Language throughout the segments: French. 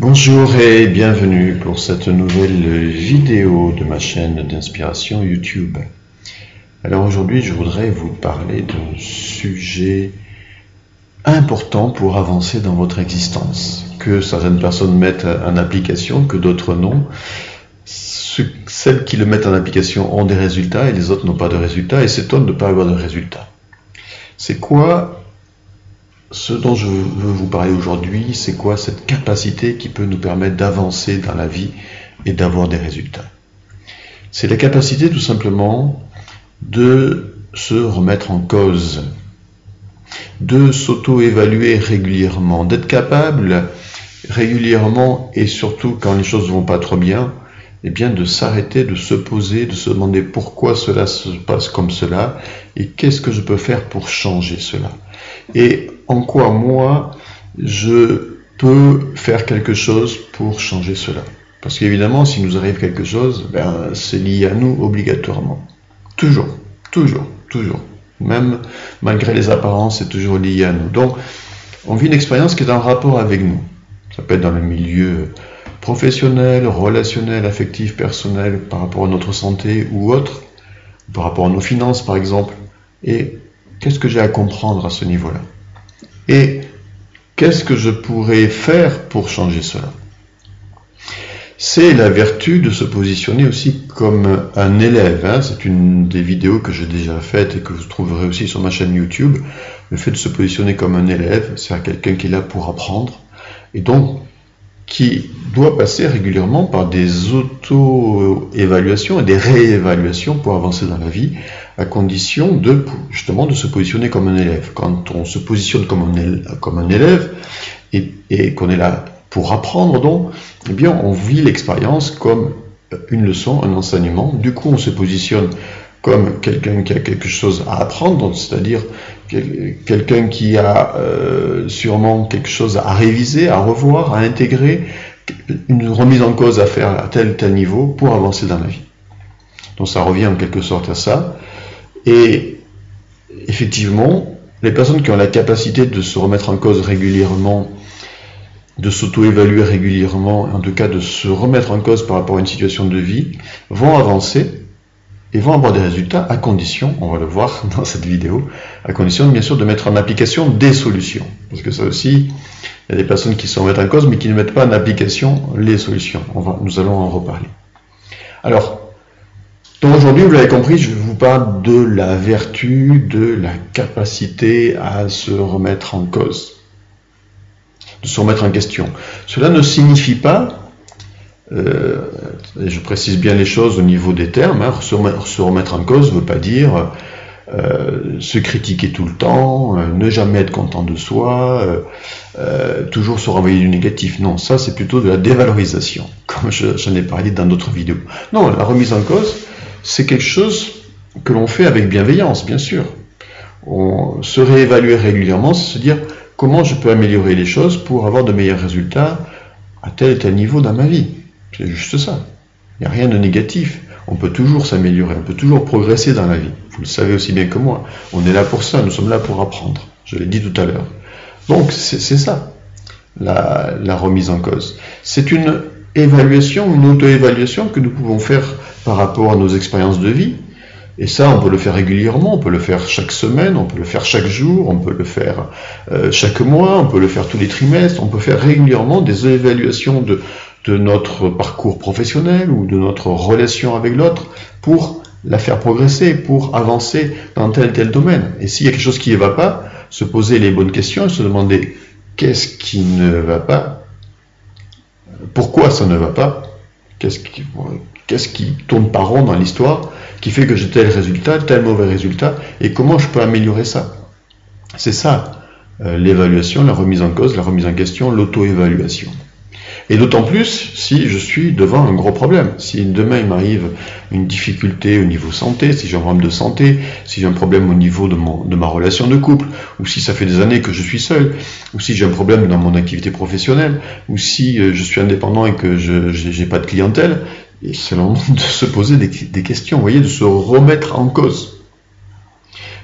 Bonjour et bienvenue pour cette nouvelle vidéo de ma chaîne d'inspiration YouTube. Alors aujourd'hui, je voudrais vous parler d'un sujet important pour avancer dans votre existence, que certaines personnes mettent en application, que d'autres non. Celles qui le mettent en application ont des résultats et les autres n'ont pas de résultats et s'étonnent de ne pas avoir de résultats. C'est quoi ce dont je veux vous parler aujourd'hui? C'est quoi cette capacité qui peut nous permettre d'avancer dans la vie et d'avoir des résultats? C'est la capacité tout simplement de se remettre en cause, de s'auto-évaluer régulièrement, d'être capable régulièrement et surtout quand les choses ne vont pas trop bien, eh bien de s'arrêter, de se poser, de se demander pourquoi cela se passe comme cela et qu'est-ce que je peux faire pour changer cela. Et en quoi moi je peux faire quelque chose pour changer cela. Parce qu'évidemment, s'il nous arrive quelque chose, c'est lié à nous obligatoirement. Toujours, toujours, toujours. Même malgré les apparences, c'est toujours lié à nous. Donc, on vit une expérience qui est en rapport avec nous. Ça peut être dans le milieu professionnel, relationnel, affectif, personnel, par rapport à notre santé ou autre, par rapport à nos finances par exemple. Et qu'est-ce que j'ai à comprendre à ce niveau-là? Et qu'est-ce que je pourrais faire pour changer cela? C'est la vertu de se positionner aussi comme un élève. C'est une des vidéos que j'ai déjà faites et que vous trouverez aussi sur ma chaîne YouTube. Le fait de se positionner comme un élève, c'est quelqu'un qui est là pour apprendre et donc qui doit passer régulièrement par des auto-évaluations et des réévaluations pour avancer dans la vie, à condition justement de se positionner comme un élève. Quand on se positionne comme un élève et qu'on est là pour apprendre, donc, eh bien, on vit l'expérience comme une leçon, un enseignement. Du coup, on se positionne comme quelqu'un qui a quelque chose à apprendre, c'est-à-dire quelqu'un qui a sûrement quelque chose à réviser, à revoir, à intégrer, une remise en cause à faire à tel niveau pour avancer dans la vie. Donc ça revient en quelque sorte à ça. Et effectivement, les personnes qui ont la capacité de se remettre en cause régulièrement, de s'auto-évaluer régulièrement, en tout cas de se remettre en cause par rapport à une situation de vie, vont avancer et vont avoir des résultats à condition, on va le voir dans cette vidéo, à condition bien sûr de mettre en application des solutions. Parce que ça aussi, il y a des personnes qui se remettent en cause mais qui ne mettent pas en application les solutions. Nous allons en reparler. Alors, donc aujourd'hui, vous l'avez compris, je vous parle de la vertu, de la capacité à se remettre en cause, de se remettre en question. Cela ne signifie pas, et je précise bien les choses au niveau des termes, se remettre en cause ne veut pas dire se critiquer tout le temps, ne jamais être content de soi, toujours se renvoyer du négatif. Non, ça c'est plutôt de la dévalorisation, comme j'en ai parlé dans d'autres vidéos. Non, la remise en cause, c'est quelque chose que l'on fait avec bienveillance, bien sûr. On se réévaluer régulièrement, c'est se dire comment je peux améliorer les choses pour avoir de meilleurs résultats à tel et tel niveau dans ma vie. C'est juste ça. Il n'y a rien de négatif. On peut toujours s'améliorer, on peut toujours progresser dans la vie. Vous le savez aussi bien que moi. On est là pour ça, nous sommes là pour apprendre. Je l'ai dit tout à l'heure. Donc c'est ça, la remise en cause. C'est une évaluation, une auto-évaluation que nous pouvons faire par rapport à nos expériences de vie. Et ça, on peut le faire régulièrement, on peut le faire chaque semaine, on peut le faire chaque jour, on peut le faire chaque mois, on peut le faire tous les trimestres, on peut faire régulièrement des évaluations de notre parcours professionnel ou de notre relation avec l'autre pour la faire progresser, pour avancer dans tel domaine. Et s'il y a quelque chose qui ne va pas, se poser les bonnes questions et se demander qu'est-ce qui ne va pas, pourquoi ça ne va pas, qu'est-ce qui tourne pas rond dans l'histoire, qui fait que j'ai tel résultat, tel mauvais résultat, et comment je peux améliorer ça. C'est ça, l'évaluation, la remise en cause, la remise en question, l'auto-évaluation. Et d'autant plus si je suis devant un gros problème. Si demain il m'arrive une difficulté au niveau santé, si j'ai un problème de santé, si j'ai un problème au niveau de ma relation de couple, ou si ça fait des années que je suis seul, ou si j'ai un problème dans mon activité professionnelle, ou si je suis indépendant et que je n'ai pas de clientèle, c'est le moment de se poser des questions, vous voyez, de se remettre en cause,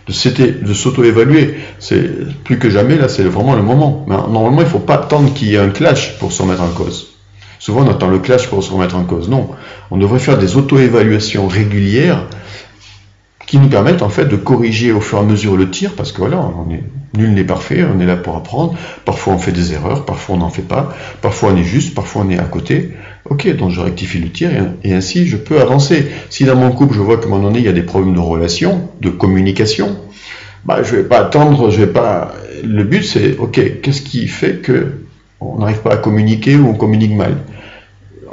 de s'auto-évaluer. c'est plus que jamais, là, c'est vraiment le moment. Mais normalement, il ne faut pas attendre qu'il y ait un clash pour se remettre en cause. Souvent, on attend le clash pour se remettre en cause. Non, on devrait faire des auto-évaluations régulières qui nous permettent en fait de corriger au fur et à mesure le tir, parce que voilà, nul n'est parfait, on est là pour apprendre. Parfois on fait des erreurs, parfois on n'en fait pas, parfois on est juste, parfois on est à côté. Ok, donc je rectifie le tir et ainsi je peux avancer. Si dans mon couple je vois qu'à un moment donné il y a des problèmes de relation, de communication, bah je vais pas attendre, je vais pas. Le but c'est ok, qu'est-ce qui fait que on n'arrive pas à communiquer ou on communique mal?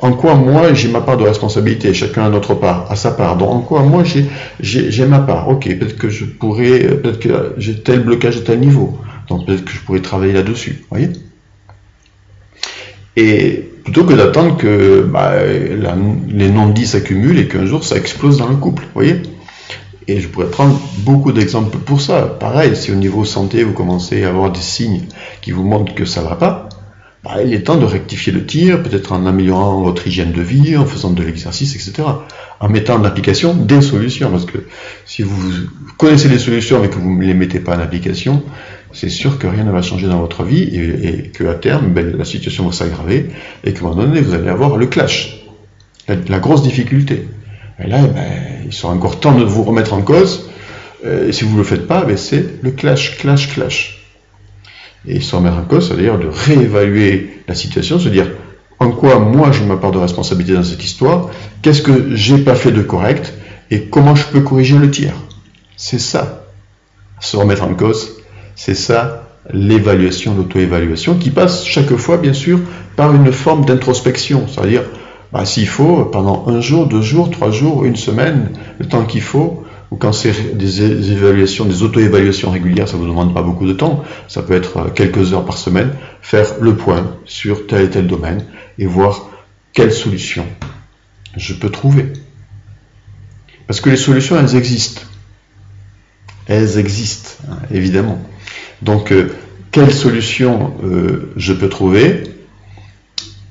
En quoi moi j'ai ma part de responsabilité, chacun a notre part, à sa part. Donc en quoi moi j'ai ma part. Ok, peut-être que je pourrais, peut-être que j'ai tel blocage à tel niveau. Donc peut-être que je pourrais travailler là-dessus. Vous voyez? Et plutôt que d'attendre que les non-dits s'accumulent et qu'un jour ça explose dans le couple. Vous voyez? Et je pourrais prendre beaucoup d'exemples pour ça. Pareil, si au niveau santé vous commencez à avoir des signes qui vous montrent que ça ne va pas, il est temps de rectifier le tir, peut-être en améliorant votre hygiène de vie, en faisant de l'exercice, etc. En mettant en application des solutions. Parce que si vous connaissez les solutions mais que vous ne les mettez pas en application, c'est sûr que rien ne va changer dans votre vie et qu'à terme, la situation va s'aggraver et qu'à un moment donné, vous allez avoir le clash, la grosse difficulté. Et là, il sera encore temps de vous remettre en cause. Et si vous ne le faites pas, c'est le clash. Et se remettre en cause, c'est-à-dire de réévaluer la situation, se dire en quoi moi j'ai ma part de responsabilité dans cette histoire, qu'est-ce que j'ai pas fait de correct et comment je peux corriger le tir. C'est ça, se remettre en cause, c'est ça l'évaluation, l'auto-évaluation qui passe chaque fois bien sûr par une forme d'introspection, c'est-à-dire s'il faut pendant 1 jour, 2 jours, 3 jours, 1 semaine, le temps qu'il faut. Ou quand c'est des évaluations, des auto-évaluations régulières, ça ne vous demande pas beaucoup de temps, ça peut être quelques heures par semaine, faire le point sur tel et tel domaine et voir quelle solution je peux trouver. Parce que les solutions, elles existent. Elles existent, évidemment. Donc, quelle solution je peux trouver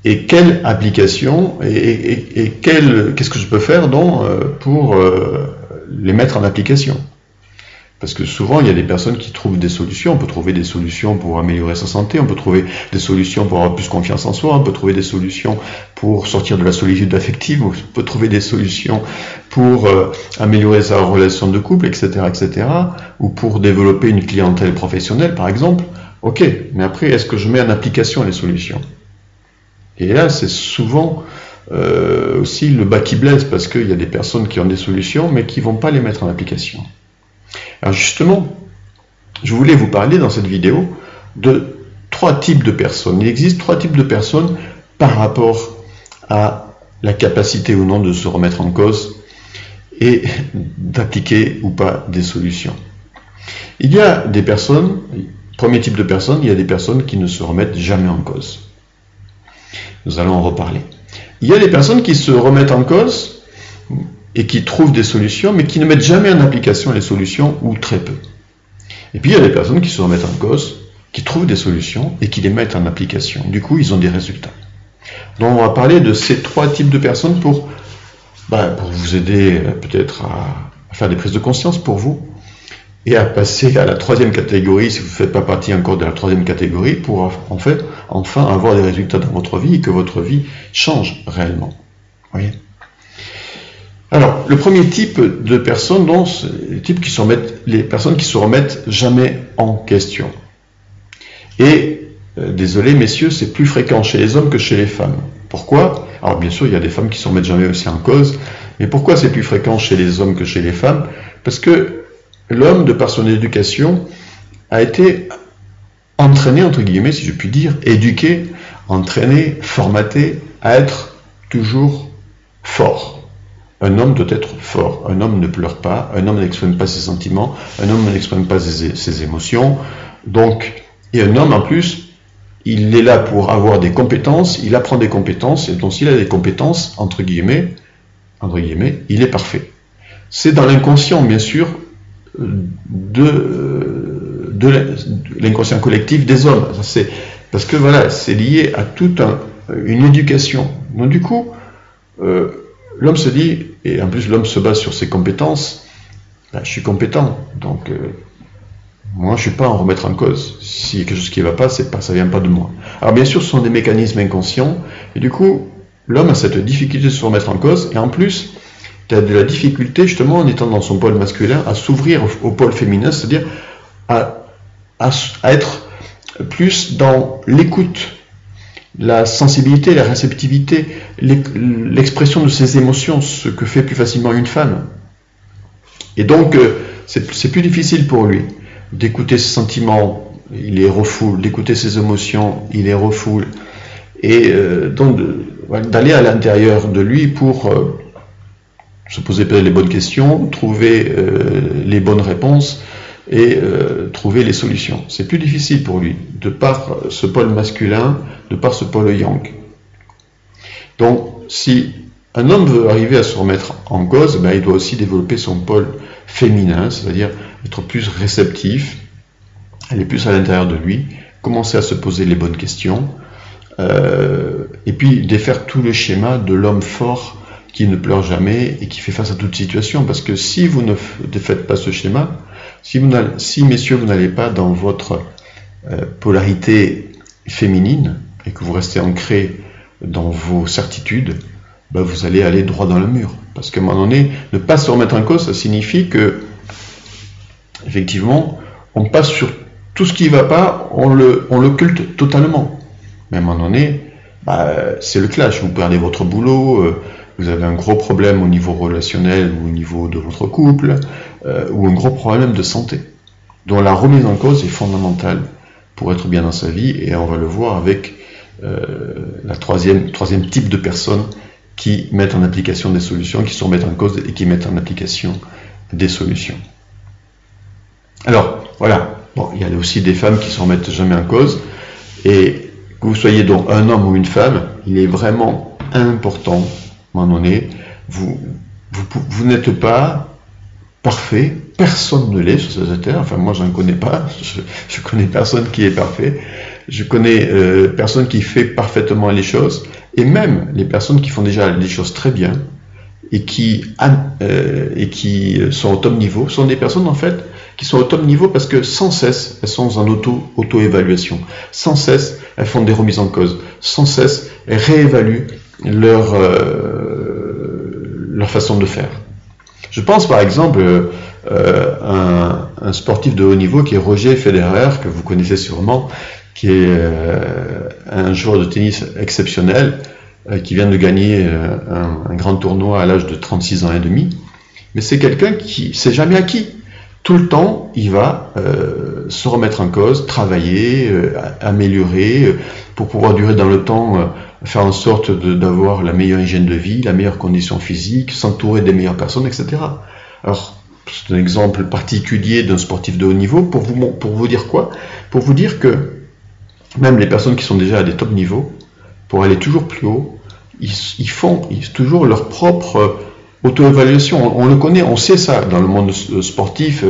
et quelle application et qu'est-ce que je peux faire pour les mettre en application. Parce que souvent, il y a des personnes qui trouvent des solutions. On peut trouver des solutions pour améliorer sa santé, on peut trouver des solutions pour avoir plus confiance en soi, on peut trouver des solutions pour sortir de la solitude affective, on peut trouver des solutions pour améliorer sa relation de couple, etc., etc., ou pour développer une clientèle professionnelle, par exemple. Ok, mais après, est-ce que je mets en application les solutions? Et là, c'est souvent aussi le bas qui blesse, parce qu'il y a des personnes qui ont des solutions, mais qui ne vont pas les mettre en application. Alors justement, je voulais vous parler dans cette vidéo de 3 types de personnes. Il existe 3 types de personnes par rapport à la capacité ou non de se remettre en cause et d'appliquer ou pas des solutions. Il y a des personnes, premier type de personnes, il y a des personnes qui ne se remettent jamais en cause. Nous allons en reparler. Il y a des personnes qui se remettent en cause et qui trouvent des solutions, mais qui ne mettent jamais en application les solutions, ou très peu. Et puis il y a des personnes qui se remettent en cause, qui trouvent des solutions et qui les mettent en application. Du coup, ils ont des résultats. Donc on va parler de ces 3 types de personnes pour vous aider peut-être à faire des prises de conscience pour vous, et à passer à la 3e catégorie, si vous ne faites pas partie encore de la 3e catégorie, pour enfin avoir des résultats dans votre vie et que votre vie change réellement. Vous voyez ? Alors, le premier type de personnes, les personnes qui se remettent jamais en question. Et, désolé messieurs, c'est plus fréquent chez les hommes que chez les femmes. Pourquoi ? Alors bien sûr, il y a des femmes qui se remettent jamais aussi en cause, mais pourquoi c'est plus fréquent chez les hommes que chez les femmes ? Parce que l'homme, de par son éducation, a été entraîné, entre guillemets, si je puis dire, éduqué, entraîné, formaté à être toujours fort. Un homme doit être fort. Un homme ne pleure pas, un homme n'exprime pas ses sentiments, un homme n'exprime pas ses émotions. Donc, et un homme, en plus, il est là pour avoir des compétences, il apprend des compétences, et donc s'il a des compétences, entre guillemets, il est parfait. C'est dans l'inconscient, bien sûr, de l'inconscient collectif des hommes. Parce que voilà, c'est lié à toute une éducation. Donc du coup, l'homme se dit, et en plus l'homme se base sur ses compétences, je suis compétent, donc Moi, je suis pas à en remettre en cause. S'il y a quelque chose qui ne va pas, ça vient pas de moi. Alors bien sûr, ce sont des mécanismes inconscients, et du coup, l'homme a cette difficulté de se remettre en cause, et en plus, il a de la difficulté, justement, en étant dans son pôle masculin, à s'ouvrir au pôle féminin, c'est-à-dire à être plus dans l'écoute, la sensibilité, la réceptivité, l'expression de ses émotions, ce que fait plus facilement une femme. Et donc, c'est plus difficile pour lui d'écouter ses sentiments, il les refoule, d'écouter ses émotions, il les refoule, et donc d'aller à l'intérieur de lui pour se poser les bonnes questions, trouver les bonnes réponses et trouver les solutions. C'est plus difficile pour lui, de par ce pôle masculin, de par ce pôle yang. Donc, si un homme veut arriver à se remettre en cause, ben, il doit aussi développer son pôle féminin, c'est-à-dire être plus réceptif, aller plus à l'intérieur de lui, commencer à se poser les bonnes questions, et puis défaire tout le schéma de l'homme fort qui ne pleure jamais et qui fait face à toute situation. Parce que si vous ne défaites pas ce schéma, si messieurs vous n'allez pas dans votre polarité féminine et que vous restez ancré dans vos certitudes, ben vous allez aller droit dans le mur. Parce qu'à un moment donné, ne pas se remettre en cause, ça signifie que, effectivement, on passe sur tout ce qui ne va pas, on l'occulte totalement. Mais à un moment donné, bah, c'est le clash. Vous perdez votre boulot, vous avez un gros problème au niveau relationnel ou au niveau de votre couple, ou un gros problème de santé, dont la remise en cause est fondamentale pour être bien dans sa vie, et on va le voir avec la troisième type de personnes qui mettent en application des solutions, qui se remettent en cause et qui mettent en application des solutions. Alors, voilà. Bon, il y a aussi des femmes qui ne se remettent jamais en cause, et que vous soyez donc un homme ou une femme, il est vraiment important, à un moment donné, vous n'êtes pas parfait, personne ne l'est sur cette terre, enfin moi j'en connais pas, je connais personne qui est parfait, je connais personne qui fait parfaitement les choses, et même les personnes qui font déjà les choses très bien, et qui sont au top niveau, sont des personnes en fait qui sont au top niveau parce que sans cesse elles sont en auto-évaluation, sans cesse elles font des remises en cause, sans cesse elles réévaluent leur façon de faire. Je pense par exemple un sportif de haut niveau qui est Roger Federer, que vous connaissez sûrement, qui est un joueur de tennis exceptionnel, qui vient de gagner un grand tournoi à l'âge de 36 ans et demi, mais c'est quelqu'un qui s'est jamais acquis. Tout le temps, il va se remettre en cause, travailler, améliorer, pour pouvoir durer dans le temps, faire en sorte d'avoir la meilleure hygiène de vie, la meilleure condition physique, s'entourer des meilleures personnes, etc. Alors, c'est un exemple particulier d'un sportif de haut niveau, pour vous dire quoi? Pour vous dire que même les personnes qui sont déjà à des top niveaux, pour aller toujours plus haut, ils font toujours leur propre auto-évaluation. On le connaît, on sait ça dans le monde sportif.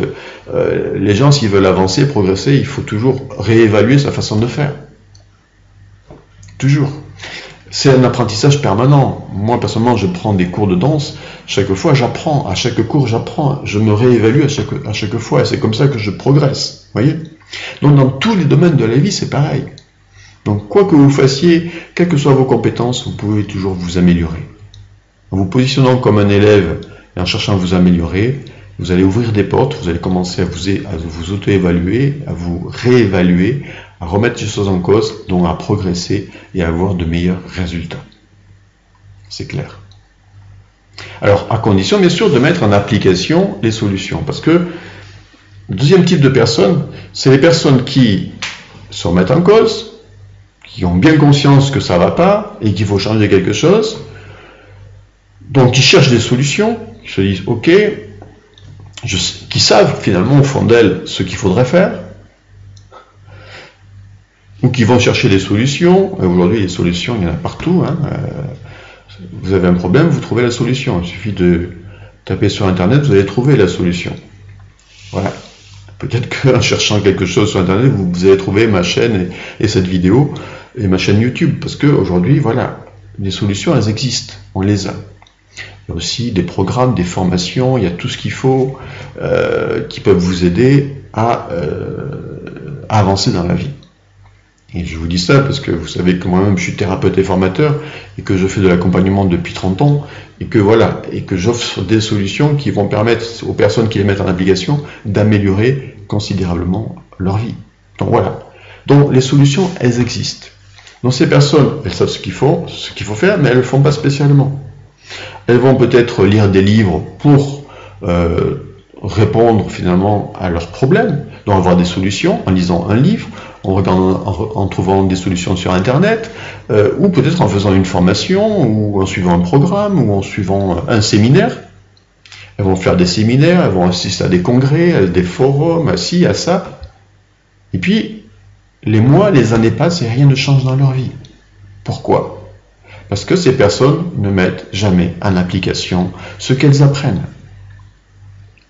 Les gens, s'ils veulent avancer, progresser, il faut toujours réévaluer sa façon de faire. Toujours. C'est un apprentissage permanent. Moi, personnellement, je prends des cours de danse. Chaque fois, j'apprends. À chaque cours, j'apprends. Je me réévalue à chaque fois. Et c'est comme ça que je progresse. Voyez ? Donc, dans tous les domaines de la vie, c'est pareil. Donc, quoi que vous fassiez, quelles que soient vos compétences, vous pouvez toujours vous améliorer. En vous positionnant comme un élève et en cherchant à vous améliorer, vous allez ouvrir des portes, vous allez commencer à vous auto-évaluer, à vous réévaluer, à remettre les choses en cause, donc à progresser et à avoir de meilleurs résultats. C'est clair. Alors, à condition, bien sûr, de mettre en application les solutions. Parce que le deuxième type de personnes, c'est les personnes qui se remettent en cause, qui ont bien conscience que ça ne va pas et qu'il faut changer quelque chose, donc qui cherchent des solutions, qui se disent ok, qui savent finalement au fond d'elles ce qu'il faudrait faire, ou qui vont chercher des solutions. Aujourd'hui les solutions il y en a partout, hein. Vous avez un problème, vous trouvez la solution, il suffit de taper sur internet, vous allez trouver la solution. Voilà. Peut-être qu'en cherchant quelque chose sur internet, vous allez trouver ma chaîne et cette vidéo et ma chaîne YouTube, parce qu'aujourd'hui, voilà, les solutions elles existent, on les a. Il y a aussi des programmes, des formations, il y a tout ce qu'il faut qui peuvent vous aider à avancer dans la vie. Et je vous dis ça parce que vous savez que moi-même je suis thérapeute et formateur et que je fais de l'accompagnement depuis 30 ans et que voilà, et que j'offre des solutions qui vont permettre aux personnes qui les mettent en application d'améliorer considérablement leur vie. Donc voilà. Donc les solutions, elles existent. Donc ces personnes, elles savent ce qu'il faut faire, mais elles ne le font pas spécialement. Elles vont peut-être lire des livres pour répondre finalement à leurs problèmes, donc avoir des solutions en lisant un livre, en trouvant des solutions sur Internet, ou peut-être en faisant une formation, ou en suivant un programme, ou en suivant un séminaire. Elles vont faire des séminaires, elles vont assister à des congrès, à des forums, à ci, à ça. Et puis, les mois, les années passent et rien ne change dans leur vie. Pourquoi ? Parce que ces personnes ne mettent jamais en application ce qu'elles apprennent.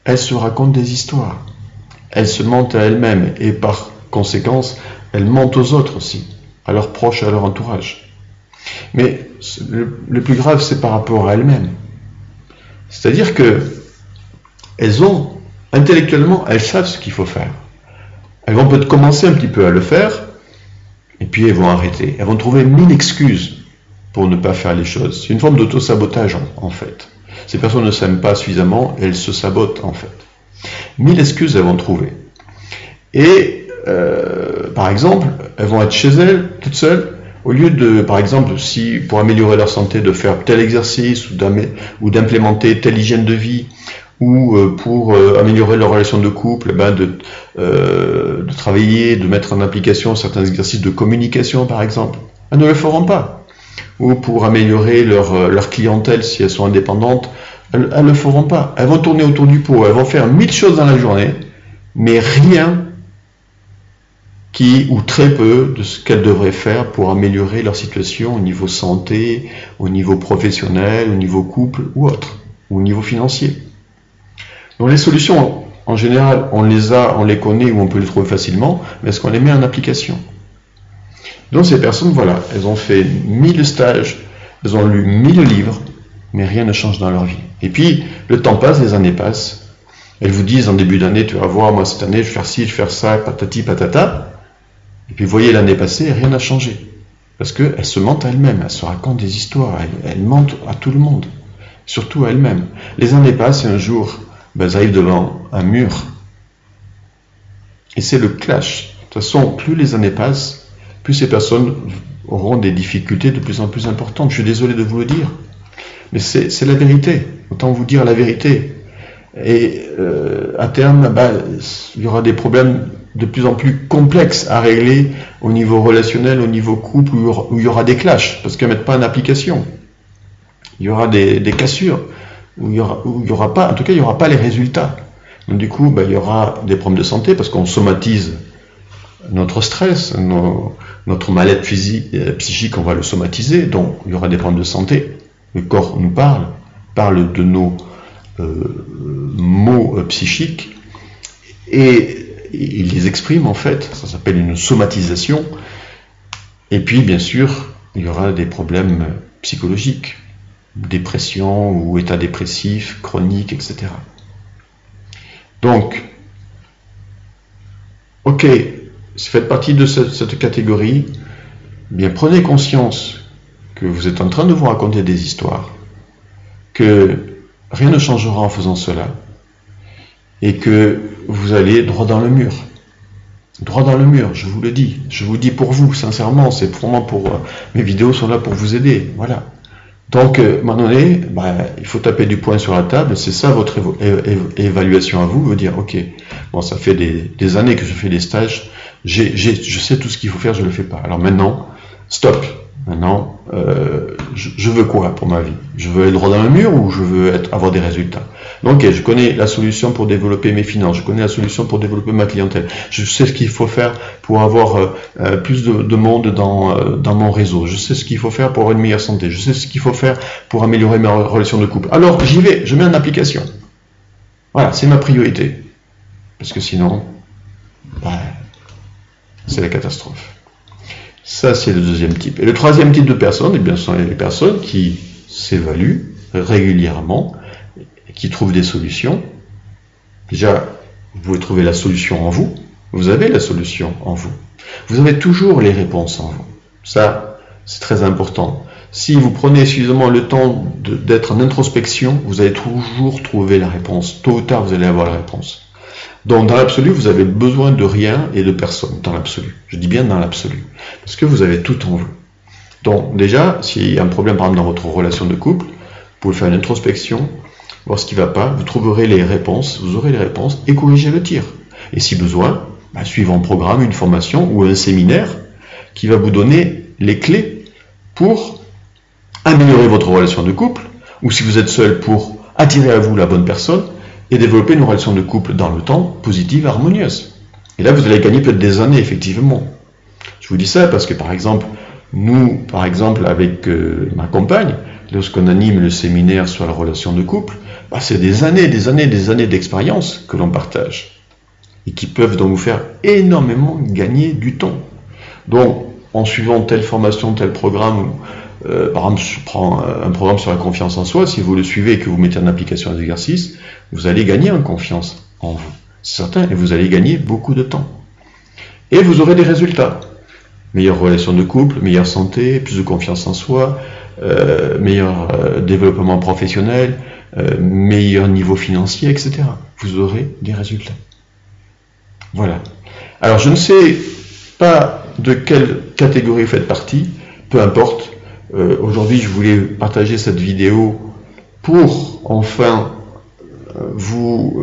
Elles se racontent des histoires. Elles se mentent à elles-mêmes et par conséquence, elles mentent aux autres aussi, à leurs proches et à leur entourage. Mais le plus grave, c'est par rapport à elles-mêmes. C'est-à-dire que elles ont, intellectuellement, elles savent ce qu'il faut faire. Elles vont peut-être commencer un petit peu à le faire, et puis elles vont arrêter. Elles vont trouver 1000 excuses pour ne pas faire les choses. C'est une forme d'auto-sabotage, en fait. Ces personnes ne s'aiment pas suffisamment, elles se sabotent, en fait. 1000 excuses, elles vont trouver. Et, par exemple, elles vont être chez elles, toutes seules, au lieu de, par exemple, si pour améliorer leur santé, de faire tel exercice ou d'implémenter telle hygiène de vie, ou pour améliorer leur relation de couple, de travailler, de mettre en application certains exercices de communication, par exemple, elles ne le feront pas. Ou pour améliorer leur clientèle, si elles sont indépendantes, elles ne le feront pas. Elles vont tourner autour du pot, elles vont faire 1000 choses dans la journée, mais rien ou très peu de ce qu'elles devraient faire pour améliorer leur situation au niveau santé, au niveau professionnel, au niveau couple ou autre, ou au niveau financier. Donc les solutions, en général, on les connaît ou on peut les trouver facilement, mais est-ce qu'on les met en application ? Donc ces personnes, voilà, elles ont fait 1000 stages, elles ont lu 1000 livres, mais rien ne change dans leur vie. Et puis, le temps passe, les années passent, elles vous disent en début d'année, tu vas voir, moi cette année, je vais faire ci, je vais faire ça, patati patata. Et puis vous voyez l'année passée, rien n'a changé. Parce qu'elles se mentent à elles-mêmes, elles se racontent des histoires, elles mentent à tout le monde, surtout à elles-mêmes. Les années passent et un jour, elles arrivent devant un mur. Et c'est le clash. De toute façon, plus les années passent, plus ces personnes auront des difficultés de plus en plus importantes. Je suis désolé de vous le dire, mais c'est la vérité. Autant vous dire la vérité. Et à terme, il y aura des problèmes de plus en plus complexes à régler au niveau relationnel, au niveau couple, où il y aura des clashs, parce qu'elles ne mettent pas en application. Il y aura des cassures, où il y aura pas, en tout cas, il n'y aura pas les résultats. Donc du coup, il y aura des problèmes de santé, parce qu'on somatise notre stress, notre mal-être psychique, on va le somatiser, donc il y aura des problèmes de santé. Le corps nous parle de nos maux psychiques, et il les exprime en fait, ça s'appelle une somatisation. Et puis bien sûr, il y aura des problèmes psychologiques, dépression ou état dépressif, chronique, etc. Donc, ok, si vous faites partie de cette catégorie, bien prenez conscience que vous êtes en train de vous raconter des histoires, que rien ne changera en faisant cela, et que vous allez droit dans le mur. Droit dans le mur, je vous le dis. Je vous dis pour vous, sincèrement, c'est vraiment pour... mes vidéos sont là pour vous aider, voilà. Donc, à un moment donné, il faut taper du poing sur la table, c'est ça votre évaluation à vous, vous dire, ok, bon, ça fait des années que je fais des stages, je sais tout ce qu'il faut faire, je ne le fais pas. Alors maintenant, stop. Maintenant, je veux quoi pour ma vie? Je veux être droit dans le mur ou je veux avoir des résultats? Donc, je connais la solution pour développer mes finances, je connais la solution pour développer ma clientèle, je sais ce qu'il faut faire pour avoir plus de monde dans mon réseau, je sais ce qu'il faut faire pour avoir une meilleure santé, je sais ce qu'il faut faire pour améliorer ma relation de couple. Alors, j'y vais, je mets en application. Voilà, c'est ma priorité. Parce que sinon, c'est la catastrophe. Ça, c'est le deuxième type. Et le troisième type de personnes, ce sont les personnes qui s'évaluent régulièrement, qui trouvent des solutions. Déjà, Vous pouvez trouver la solution en vous. Vous avez la solution en vous. Vous avez toujours les réponses en vous. Ça, c'est très important. Si vous prenez suffisamment le temps d'être en introspection, vous allez toujours trouver la réponse. Tôt ou tard, vous allez avoir la réponse. Donc, dans l'absolu, vous avez besoin de rien et de personne, dans l'absolu. Je dis bien dans l'absolu. Parce que vous avez tout en vous. Donc, déjà, s'il y a un problème, par exemple, dans votre relation de couple, vous pouvez faire une introspection, voir ce qui ne va pas, vous trouverez les réponses, vous aurez les réponses et corrigez le tir. Et si besoin, suivez un programme, une formation ou un séminaire qui va vous donner les clés pour améliorer votre relation de couple, ou si vous êtes seul, pour attirer à vous la bonne personne et développer une relation de couple dans le temps, positive, harmonieuse. Et là, vous allez gagner peut-être des années, effectivement. Je vous dis ça parce que, par exemple, nous, avec ma compagne, lorsqu'on anime le séminaire sur la relation de couple, c'est des années d'expérience que l'on partage et qui peuvent donc vous faire énormément gagner du temps. Donc, en suivant telle formation, tel programme, par exemple, je prends un programme sur la confiance en soi, si vous le suivez et que vous mettez en application les exercices, vous allez gagner en confiance en vous, c'est certain, et vous allez gagner beaucoup de temps. Et vous aurez des résultats. Meilleure relation de couple, meilleure santé, plus de confiance en soi, meilleur développement professionnel, meilleur niveau financier, etc. Vous aurez des résultats. Voilà. Alors, je ne sais pas de quelle catégorie vous faites partie, peu importe. Aujourd'hui, je voulais partager cette vidéo pour enfin vous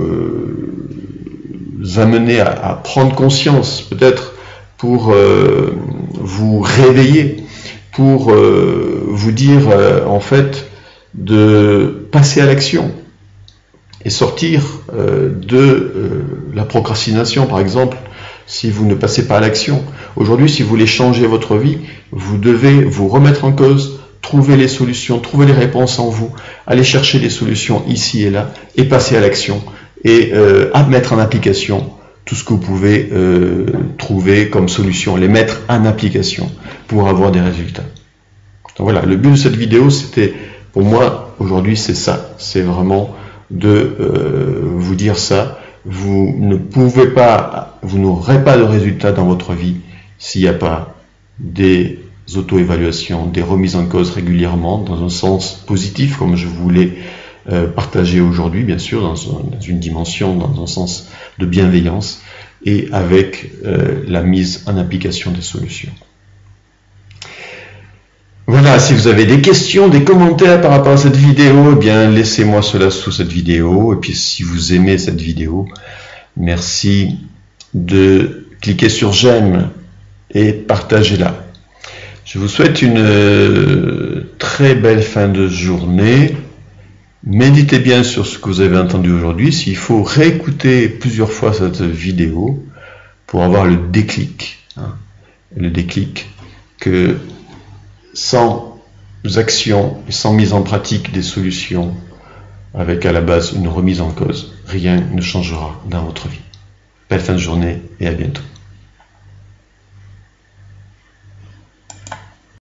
amener à prendre conscience, peut-être pour vous réveiller, pour vous dire en fait de passer à l'action et sortir de la procrastination, par exemple. Si vous ne passez pas à l'action, aujourd'hui, si vous voulez changer votre vie, vous devez vous remettre en cause, trouver les solutions, trouver les réponses en vous, aller chercher les solutions ici et là, et passer à l'action, et à mettre en application tout ce que vous pouvez trouver comme solution, les mettre en application pour avoir des résultats. Donc voilà, le but de cette vidéo, c'était, pour moi, aujourd'hui, c'est ça, c'est vraiment de vous dire ça. Vous n'aurez pas de résultats dans votre vie s'il n'y a pas des auto-évaluations, des remises en cause régulièrement, dans un sens positif, comme je voulais partager aujourd'hui, bien sûr, dans une dimension, dans un sens de bienveillance, et avec la mise en application des solutions. Voilà, si vous avez des questions, des commentaires par rapport à cette vidéo, eh bien laissez-moi cela sous cette vidéo. Et puis si vous aimez cette vidéo, merci de cliquer sur j'aime et partagez-la. Je vous souhaite une très belle fin de journée. Méditez bien sur ce que vous avez entendu aujourd'hui. S'il faut réécouter plusieurs fois cette vidéo pour avoir le déclic que sans action et sans mise en pratique des solutions, avec à la base une remise en cause, rien ne changera dans votre vie. Belle fin de journée et à bientôt.